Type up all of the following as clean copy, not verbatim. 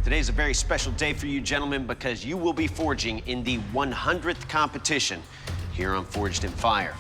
Today's a very special day for you gentlemen because you will be forging in the 100th competition here on Forged in Fire.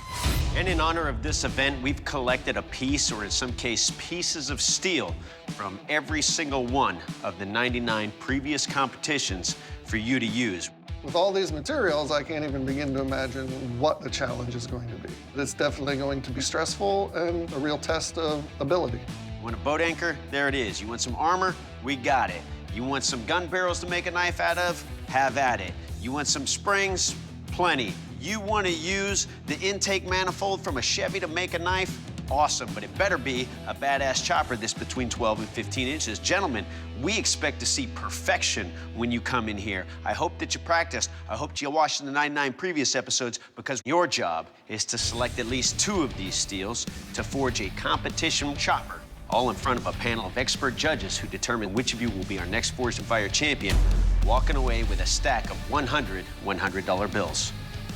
And in honor of this event, we've collected a piece, or in some case, pieces of steel from every single one of the 99 previous competitions for you to use. With all these materials, I can't even begin to imagine what the challenge is going to be. It's definitely going to be stressful and a real test of ability. You want a boat anchor? There it is. You want some armor? We got it. You want some gun barrels to make a knife out of? Have at it. You want some springs? Plenty. You want to use the intake manifold from a Chevy to make a knife? Awesome, but it better be a badass chopper that's between 12 and 15 inches. Gentlemen, we expect to see perfection when you come in here. I hope that you practiced. I hope you watched the 99 previous episodes because your job is to select at least 2 of these steels to forge a competition chopper, all in front of a panel of expert judges who determine which of you will be our next Forged in Fire champion, walking away with a stack of 100 $100 bills.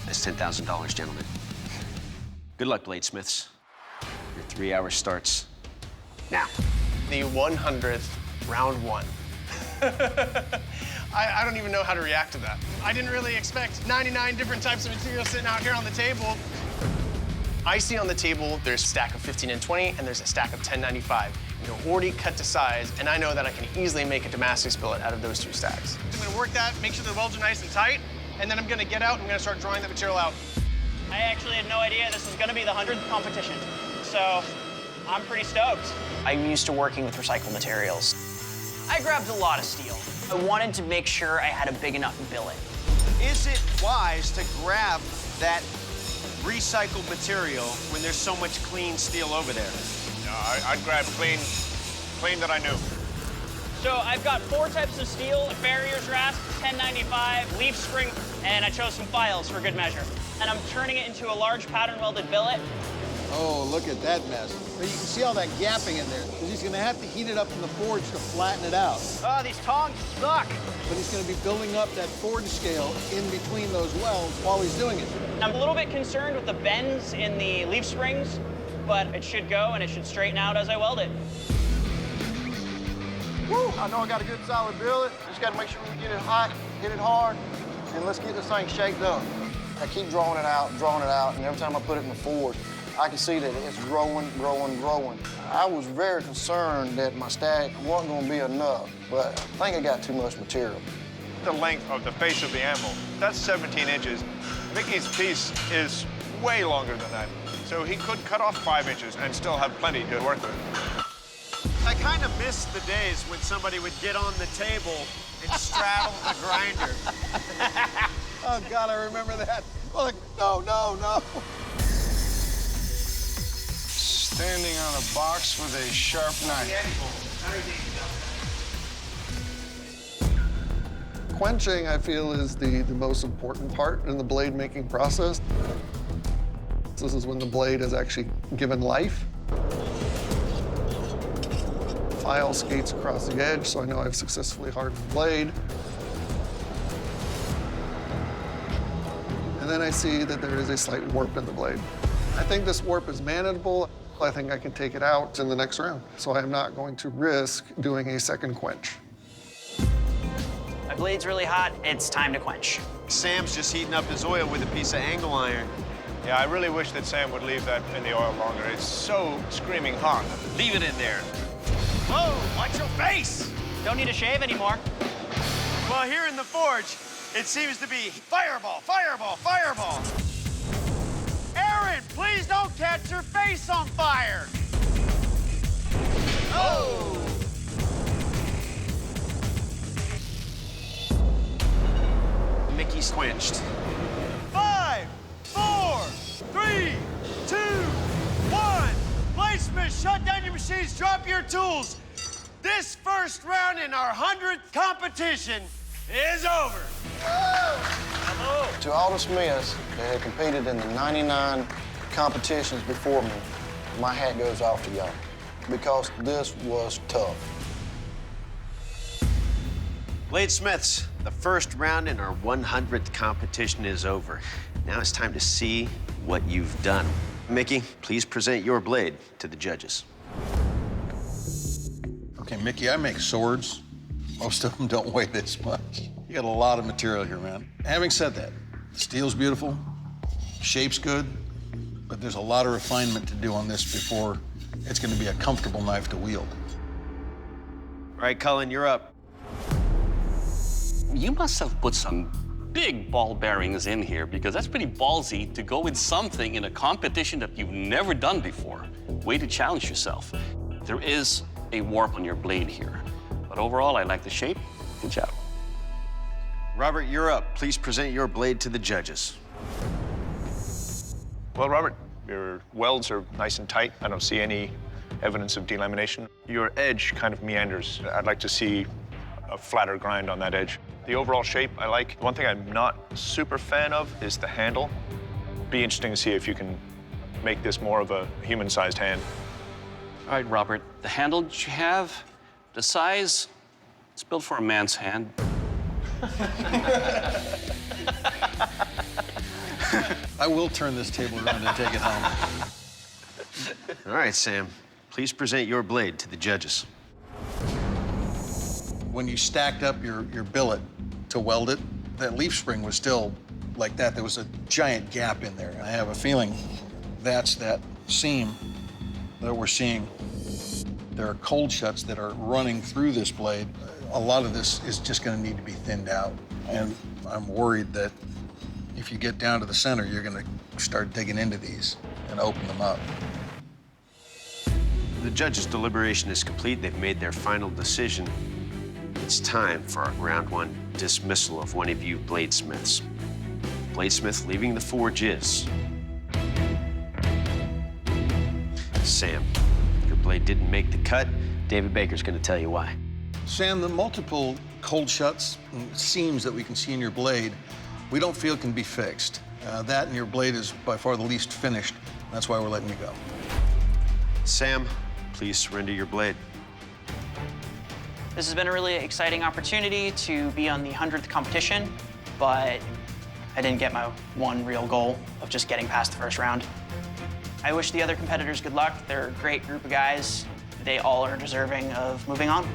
That's $10,000, gentlemen. Good luck, bladesmiths. Your 3 hours starts now. The 100th round 1. I don't even know how to react to that. I didn't really expect 99 different types of material sitting out here on the table. I see on the table there's a stack of 15 and 20, and there's a stack of 1095. They're already cut to size, and I know that I can easily make a Damascus billet out of those 2 stacks. I'm gonna work that, make sure the welds are nice and tight, and then I'm gonna get out and I'm gonna start drawing that material out. I actually had no idea this was gonna be the 100th competition, so I'm pretty stoked. I'm used to working with recycled materials. I grabbed a lot of steel. I wanted to make sure I had a big enough billet. Is it wise to grab that recycled material when there's so much clean steel over there? No, I'd grab clean that I knew. So I've got 4 types of steel: a farrier's rasp, 1095, leaf spring, and I chose some files for good measure. And I'm turning it into a large pattern welded billet. Oh, look at that mess. But you can see all that gapping in there, because he's gonna have to heat it up in the forge to flatten it out. Oh, these tongs suck. But he's gonna be building up that forge scale in between those welds while he's doing it. I'm a little bit concerned with the bends in the leaf springs, but it should go and it should straighten out as I weld it. Woo! I know I got a good solid billet. Just got to make sure we get it hot, hit it hard, and let's get this thing shaped up. I keep drawing it out, and every time I put it in the forge, I can see that it's growing, growing, growing. I was very concerned that my stack wasn't going to be enough, but I think I got too much material. The length of the face of the anvil, that's 17 inches. Mickey's piece is way longer than that, so he could cut off 5 inches and still have plenty to work with. I kind of miss the days when somebody would get on the table and straddle the grinder. Oh, God, I remember that. Like, no, no, no. Standing on a box with a sharp knife. Quenching, I feel, is the most important part in the blade making process. This is when the blade is actually given life. File skates across the edge, so I know I've successfully hardened the blade. And then I see that there is a slight warp in the blade. I think this warp is manageable. I think I can take it out in the next round. So I am not going to risk doing a second quench. My blade's really hot, it's time to quench. Sam's just heating up his oil with a piece of angle iron. Yeah, I really wish that Sam would leave that in the oil longer. It's so screaming hot. Leave it in there. Whoa, watch your face! Don't need to shave anymore. Well, here in the forge, it seems to be fireball, fireball, fireball. Aaron, please don't catch your face on fire. Oh! Mickey's quenched. 5, 4, 3, 2, 1. Bladesmiths, shut down your machines, drop your tools. This first round in our 100th competition is over. To all the Smiths that have competed in the 99 competitions before me, my hat goes off to y'all, because this was tough. Bladesmiths, the first round in our 100th competition is over. Now it's time to see what you've done. Mickey, please present your blade to the judges. Okay, Mickey, I make swords, Most of them don't weigh this much. You got a lot of material here, man. Having said that, the steel's beautiful, shape's good, but there's a lot of refinement to do on this before it's gonna be a comfortable knife to wield. All right, Cullen, you're up. You must have put some big ball bearings in here because that's pretty ballsy to go with something in a competition that you've never done before. Way to challenge yourself. There is a warp on your blade here, but overall, I like the shape. Good job. Robert, you're up. Please present your blade to the judges. Well, Robert, your welds are nice and tight. I don't see any evidence of delamination. Your edge kind of meanders. I'd like to see a flatter grind on that edge. The overall shape I like. One thing I'm not super fan of is the handle. Be interesting to see if you can make this more of a human-sized hand. All right, Robert, the handle that you have, the size, it's built for a man's hand. I will turn this table around and take it home. All right, Sam. Please present your blade to the judges. When you stacked up your billet to weld it, that leaf spring was still like that. There was a giant gap in there. I have a feeling that's that seam that we're seeing. There are cold shuts that are running through this blade. A lot of this is just gonna need to be thinned out. And I'm worried that if you get down to the center, you're gonna start digging into these and open them up. The judges' deliberation is complete. They've made their final decision. It's time for our round one dismissal of one of you bladesmiths. Bladesmith leaving the forge is Sam. Your blade didn't make the cut. David Baker's gonna tell you why. Sam, the multiple cold shuts and seams that we can see in your blade, we don't feel can be fixed. That and your blade is by far the least finished. That's why we're letting you go. Sam, please surrender your blade. This has been a really exciting opportunity to be on the 100th competition, but I didn't get my one real goal of just getting past the first round. I wish the other competitors good luck. They're a great group of guys. They all are deserving of moving on.